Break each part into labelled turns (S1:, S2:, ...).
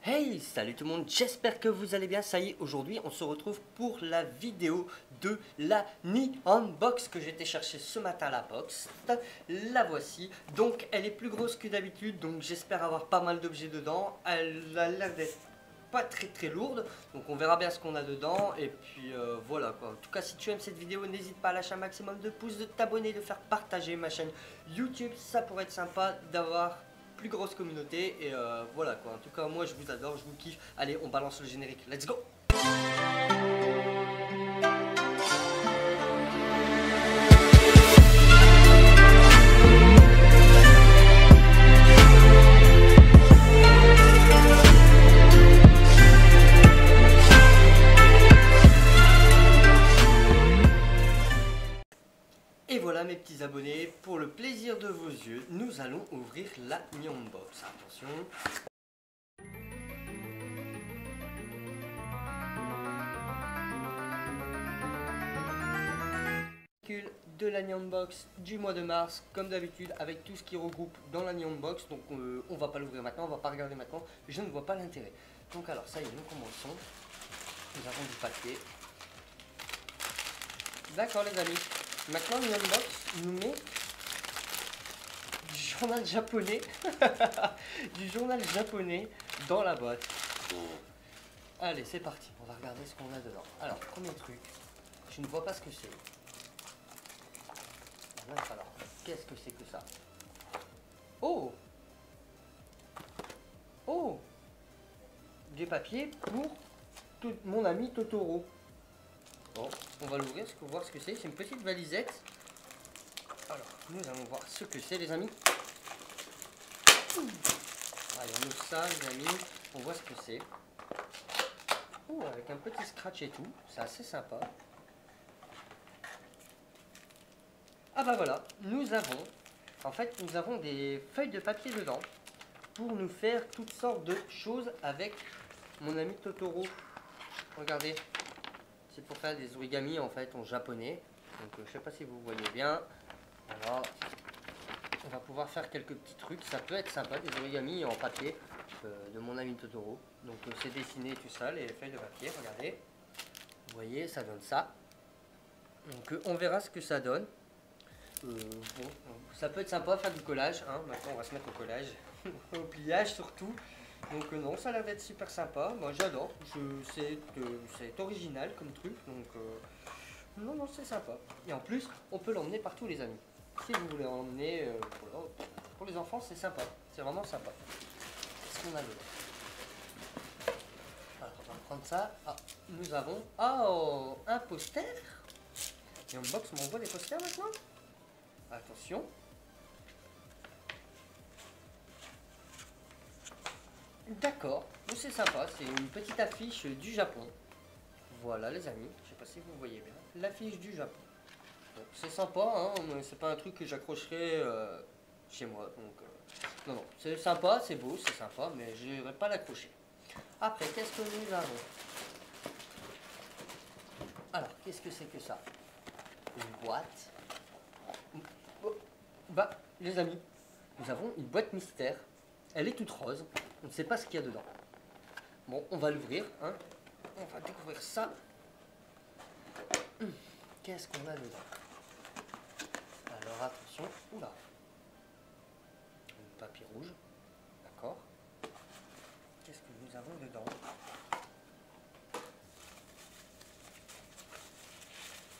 S1: Hey, salut tout le monde, j'espère que vous allez bien. Ça y est, aujourd'hui on se retrouve pour la vidéo de la Neon Box que j'ai été chercher ce matin, la box. La voici, donc elle est plus grosse que d'habitude, donc j'espère avoir pas mal d'objets dedans. Elle a l'air d'être pas très lourde, donc on verra bien ce qu'on a dedans. Et puis voilà quoi. En tout cas, si tu aimes cette vidéo, n'hésite pas à lâcher un maximum de pouces, de t'abonner, de faire partager ma chaîne YouTube. Ça pourrait être sympa d'avoir plus grosse communauté et voilà quoi. En tout cas, moi je vous adore, je vous kiffe. Allez, on balance le générique, let's go. Et voilà mes petits abonnés, pour le plaisir de vos yeux, nous allons ouvrir la Neon Box. Attention. De la Neon Box du mois de mars, comme d'habitude, avec tout ce qui regroupe dans la Neon Box. Donc on va pas l'ouvrir maintenant, on va pas regarder maintenant, je ne vois pas l'intérêt. Donc alors ça y est, nous commençons. Nous avons du papier. D'accord les amis, maintenant Neon Box nous met du journal japonais du journal japonais dans la boîte. Allez, c'est parti, on va regarder ce qu'on a dedans. Alors, premier truc, je ne vois pas ce que c'est. Alors, qu'est-ce que c'est que ça? Oh! Oh! Du papier pour mon ami Totoro. Bon, on va l'ouvrir, voir ce que c'est. C'est une petite valisette. Alors, nous allons voir ce que c'est, les amis. Allez, on ouvre ça, les amis. On voit ce que c'est. Oh, avec un petit scratch et tout. C'est assez sympa. Ah bah voilà, nous avons des feuilles de papier dedans pour nous faire toutes sortes de choses avec mon ami Totoro. Regardez, c'est pour faire des origamis en fait en japonais. Donc je sais pas si vous voyez bien. Alors, on va pouvoir faire quelques petits trucs. Ça peut être sympa, des origamis en papier de mon ami Totoro. Donc c'est dessiné tout ça, les feuilles de papier. Regardez, vous voyez, ça donne ça. Donc on verra ce que ça donne. Bon, ça peut être sympa faire du collage, hein. Maintenant on va se mettre au collage, au pliage surtout. Donc non, ça a l'air d'être super sympa, moi j'adore, c'est original comme truc, donc non, c'est sympa. Et en plus, on peut l'emmener partout les amis. Si vous voulez emmener pour les enfants, c'est sympa, c'est vraiment sympa. Qu'est-ce qu'on a dedans? Alors on va prendre ça. Ah, nous avons un poster. Et en box, on m'envoie des posters maintenant. Attention. D'accord, c'est sympa, c'est une petite affiche du Japon. Voilà les amis, je sais pas si vous voyez bien, l'affiche du Japon. C'est sympa, hein, c'est pas un truc que j'accrocherai chez moi. Donc, non, c'est sympa, c'est beau, c'est sympa, mais je n'irai pas l'accrocher. Après, qu'est-ce que nous avons? Alors, qu'est-ce que c'est que ça? Une boîte. Bah, les amis, nous avons une boîte mystère. Elle est toute rose. On ne sait pas ce qu'il y a dedans. Bon, on va l'ouvrir. Hein. On va découvrir ça. Qu'est-ce qu'on a dedans? Alors, attention. Oula. Un papier rouge. D'accord. Qu'est-ce que nous avons dedans?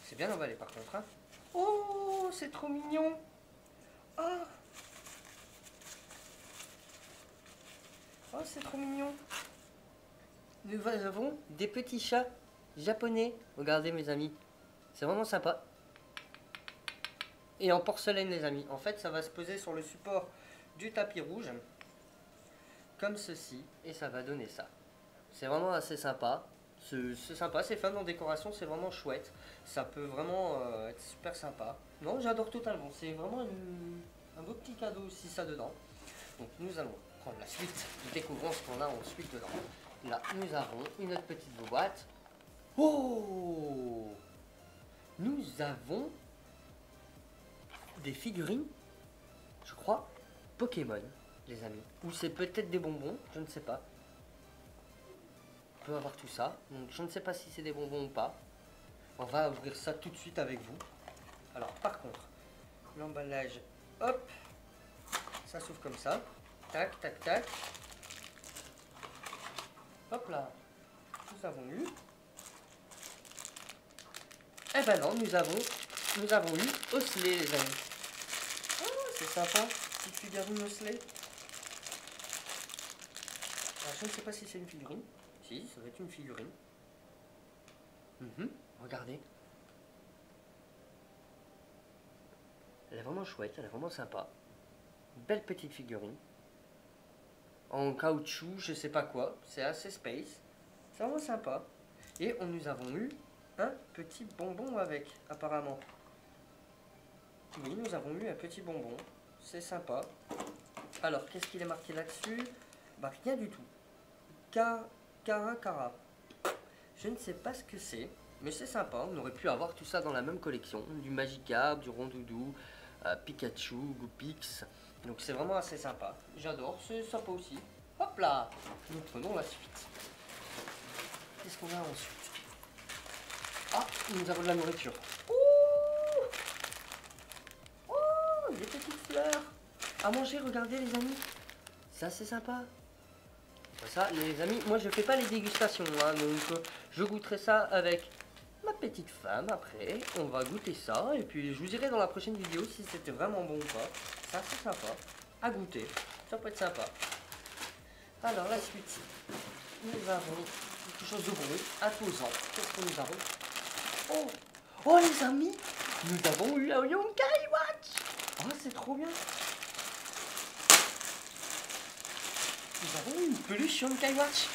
S1: C'est bien emballé par contre. Hein. Oh, c'est trop mignon. Ah. Oh, c'est trop mignon. Nous avons des petits chats japonais. Regardez mes amis. C'est vraiment sympa. Et en porcelaine les amis. En fait, ça va se poser sur le support du tapis rouge. Comme ceci. Et ça va donner ça. C'est vraiment assez sympa. C'est sympa, c'est fun en décoration, c'est vraiment chouette. Ça peut vraiment être super sympa. Non, j'adore totalement. C'est vraiment un beau petit cadeau aussi ça dedans. Donc nous allons prendre la suite. Nous découvrons ce qu'on a ensuite dedans. Là, nous avons une autre petite boîte. Oh! Nous avons des figurines, je crois, Pokémon, les amis. Ou c'est peut-être des bonbons, je ne sais pas. On peut avoir tout ça. Donc je ne sais pas si c'est des bonbons ou pas. On va ouvrir ça tout de suite avec vous. Alors par contre, l'emballage, hop, ça s'ouvre comme ça. Tac, tac, tac. Hop là. Nous avons eu. Eh ben non, nous avons eu Osley, les amis. Oh, c'est sympa, petite figurine Osley. Alors, je ne sais pas si c'est une figurine. Si, ça va être une figurine. Regardez. Elle est vraiment chouette, elle est vraiment sympa. Une belle petite figurine. En caoutchouc, je sais pas quoi. C'est assez space. C'est vraiment sympa. Et nous avons eu un petit bonbon avec, apparemment. Oui, nous avons eu un petit bonbon. C'est sympa. Alors, qu'est-ce qu'il est marqué là-dessus? Bah, rien du tout. Cara. Je ne sais pas ce que c'est, mais c'est sympa. On aurait pu avoir tout ça dans la même collection. Du Magikarp, du Rondoudou, Pikachu, Goopix. Donc c'est vraiment assez sympa. J'adore, c'est sympa aussi. Hop là. Nous prenons la suite. Qu'est-ce qu'on a ensuite? Ah, nous avons de la nourriture. Oh, des petites fleurs à manger, regardez les amis. Ça c'est sympa. Ça les amis, moi je fais pas les dégustations, hein, donc je goûterai ça avec ma petite femme après. On va goûter ça et puis je vous dirai dans la prochaine vidéo si c'était vraiment bon ou pas. Ça c'est sympa à goûter, ça peut être sympa. Alors la suite, nous avons quelque chose de bon, imposant. Qu'est-ce que nous avons? Oh les amis, nous avons eu la Yokai Watch. Oh c'est trop bien. Nous avons une peluche Yokai Watch.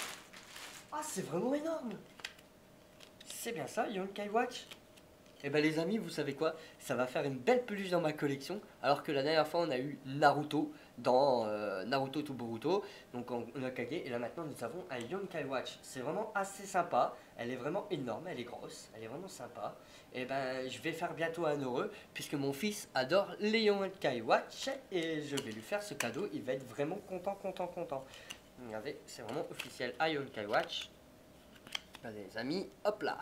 S1: Ah c'est vraiment énorme. C'est bien ça, Yokai Watch. Et ben les amis, vous savez quoi? Ça va faire une belle peluche dans ma collection. Alors que la dernière fois on a eu Naruto dans Naruto to Boruto. Donc on a Kage. Et là maintenant nous avons un Yokai Watch. C'est vraiment assez sympa. Elle est vraiment énorme, elle est grosse. Elle est vraiment sympa. Et ben je vais faire bientôt un heureux. Puisque mon fils adore les Yokai Watch. Et je vais lui faire ce cadeau. Il va être vraiment content. Regardez, c'est vraiment officiel à Yokai Watch. Regardez les amis, hop là.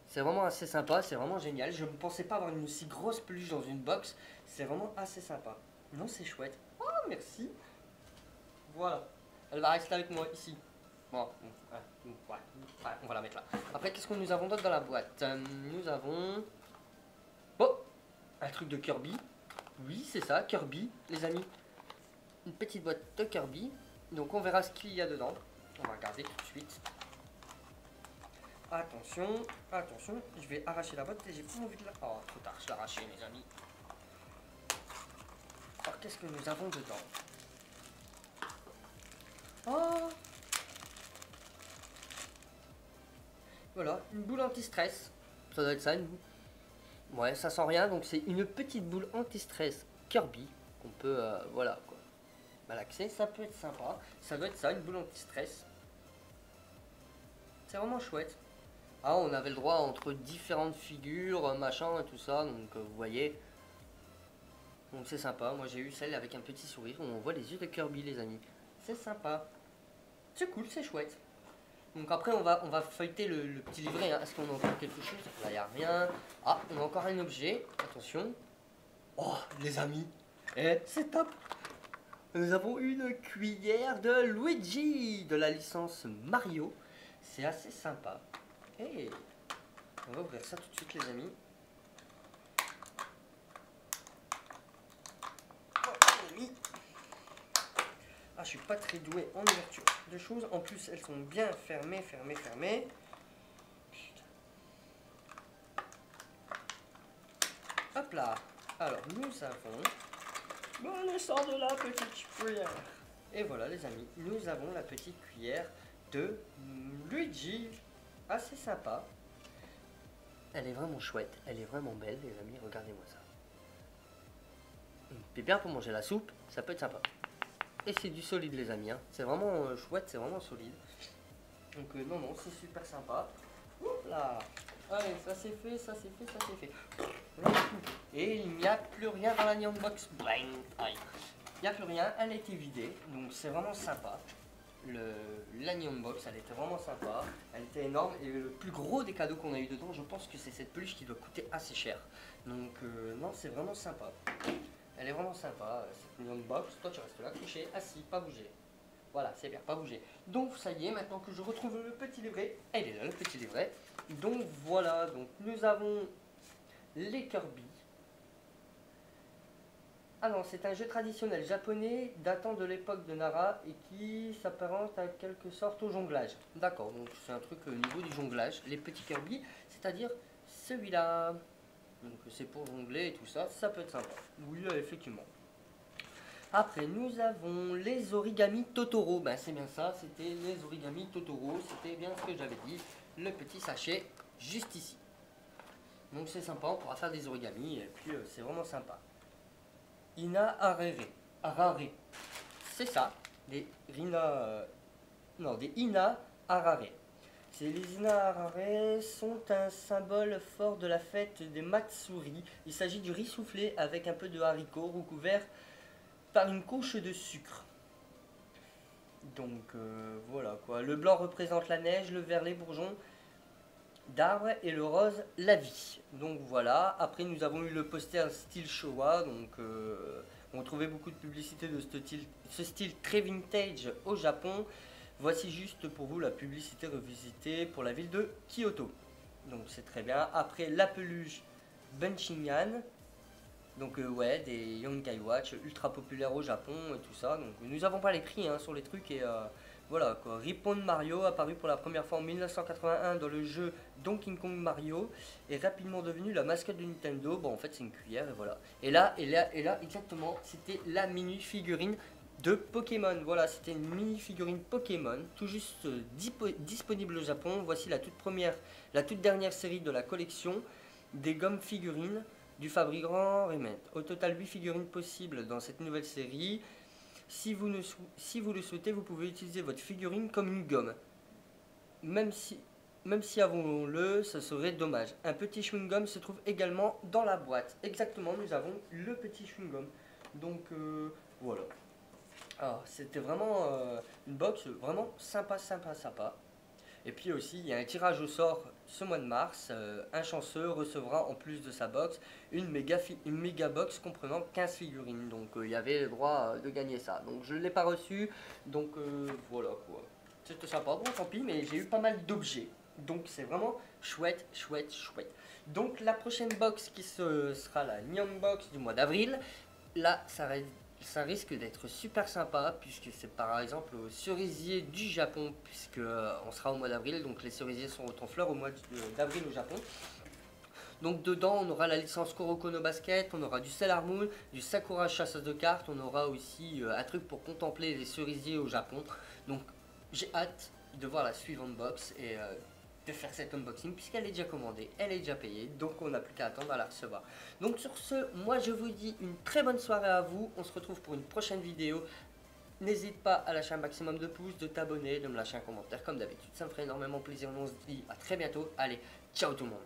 S1: C'est vraiment assez sympa, c'est vraiment génial. Je ne pensais pas avoir une aussi grosse peluche dans une box. C'est vraiment assez sympa. Non, c'est chouette. Oh, merci. Voilà. Elle va rester avec moi ici. Bon, ouais, on va la mettre là. Après, qu'est-ce que nous avons d'autre dans la boîte? Nous avons... Oh, un truc de Kirby. Oui, c'est ça, Kirby, les amis. Une petite boîte de Kirby. Donc, on verra ce qu'il y a dedans. On va regarder tout de suite. Attention, je vais arracher la boîte et j'ai pas envie de la... Oh, trop tard, je l'ai arraché, mes amis. Alors, qu'est-ce que nous avons dedans? Oh! Voilà, une boule anti-stress. Ça doit être ça, une boule. Ouais, ça sent rien, donc c'est une petite boule anti-stress Kirby qu'on peut, voilà, quoi. Malaxer, ça peut être sympa. Ça doit être ça, une boule anti-stress. C'est vraiment chouette. Ah, on avait le droit entre différentes figures, machin et tout ça, donc vous voyez. Donc c'est sympa, moi j'ai eu celle avec un petit sourire où on voit les yeux de Kirby les amis. C'est sympa. C'est cool, c'est chouette. Donc après on va feuilleter le petit livret, hein. Est-ce qu'on a encore quelque chose? Là il n'y a rien. Ah, on a encore un objet, attention. Oh les amis, c'est top. Nous avons une cuillère de Luigi de la licence Mario. C'est assez sympa. Hey, on va ouvrir ça tout de suite les amis. Ah, je suis pas très doué en ouverture de choses. En plus, elles sont bien fermées. Hop là. Alors, nous avons... Bon, on sort de la petite cuillère. Et voilà les amis, nous avons la petite cuillère de Luigi. Assez sympa. Elle est vraiment chouette, elle est vraiment belle les amis, regardez-moi ça. Puis bien pour manger la soupe, ça peut être sympa. Et c'est du solide les amis, hein. C'est vraiment chouette, c'est vraiment solide. Donc non, c'est super sympa. Oups là. Allez, ça c'est fait. Et il n'y a plus rien dans la Neon Box. Il n'y a plus rien, elle a été vidée, donc c'est vraiment sympa. la Neon Box, elle était vraiment sympa, elle était énorme et le plus gros des cadeaux qu'on a eu dedans, je pense que c'est cette peluche qui doit coûter assez cher. Donc non, c'est vraiment sympa. Elle est vraiment sympa, cette Neon Box. Toi tu restes là, couché, assis, pas bouger. Voilà, c'est bien, pas bouger. Donc ça y est, maintenant que je retrouve le petit livret, elle est là, le petit livret. Donc voilà, donc nous avons les Kirby. Ah non, c'est un jeu traditionnel japonais datant de l'époque de Nara et qui s'apparente à quelque sorte au jonglage. D'accord, donc c'est un truc au niveau du jonglage. Les petits Kirby, c'est-à-dire celui-là. Donc c'est pour jongler et tout ça, ça peut être sympa. Oui, effectivement. Après, nous avons les origami Totoro. Ben c'est bien ça, c'était les origami Totoro. C'était bien ce que j'avais dit. Le petit sachet juste ici. Donc c'est sympa, on pourra faire des origamis et puis c'est vraiment sympa. Ina Arare. C'est ça, des Rina. Non, des Ina Arare. Les Ina Arare sont un symbole fort de la fête des Matsuri. Il s'agit du riz soufflé avec un peu de haricots recouvert par une couche de sucre. Donc voilà quoi. Le blanc représente la neige, le vert les bourgeons d'arbres et le rose la vie. Donc voilà, après nous avons eu le poster style Showa, donc on trouvait beaucoup de publicité de ce style très vintage au Japon. Voici juste pour vous la publicité revisitée pour la ville de Kyoto. Donc c'est très bien. Après la peluche Bunshinhan, donc ouais, des Yokai Watch ultra populaires au Japon et tout ça. Donc nous n'avons pas les prix hein, sur les trucs et voilà quoi. Rippon Mario apparu pour la première fois en 1981 dans le jeu Donkey Kong Mario est rapidement devenu la mascotte de Nintendo. Bon en fait c'est une cuillère et voilà. Et là exactement c'était la mini figurine de Pokémon. Voilà, c'était une mini figurine Pokémon tout juste disponible au Japon. Voici la toute dernière série de la collection des gommes figurines du fabricant Remette. Au total 8 figurines possibles dans cette nouvelle série. Si vous le souhaitez, vous pouvez utiliser votre figurine comme une gomme. Même si avouons-le, ça serait dommage. Un petit chewing-gum se trouve également dans la boîte. Exactement, nous avons le petit chewing-gum. Donc voilà. Alors, c'était vraiment une box vraiment sympa. Et puis aussi, il y a un tirage au sort ce mois de mars. Un chanceux recevra en plus de sa box une méga box comprenant 15 figurines. Donc il y avait le droit de gagner ça. Donc je ne l'ai pas reçu. Donc voilà quoi. C'était sympa. Bon, tant pis, mais j'ai eu pas mal d'objets. Donc c'est vraiment chouette. Donc la prochaine box qui sera la Neon Box du mois d'avril. Là, ça risque d'être super sympa puisque c'est par exemple au cerisier du Japon puisque on sera au mois d'avril, donc les cerisiers sont en fleurs au mois d'avril au Japon. Donc dedans on aura la licence Kuroko no Basket, on aura du Sailor Moon, du Sakura chasseuse de cartes, on aura aussi un truc pour contempler les cerisiers au Japon. Donc j'ai hâte de voir la suivante box et de faire cet unboxing puisqu'elle est déjà commandée, elle est déjà payée, donc on n'a plus qu'à attendre à la recevoir. Donc sur ce, moi je vous dis une très bonne soirée à vous, on se retrouve pour une prochaine vidéo. N'hésite pas à lâcher un maximum de pouces, de t'abonner, de me lâcher un commentaire comme d'habitude, ça me ferait énormément plaisir. On se dit à très bientôt, allez, ciao tout le monde.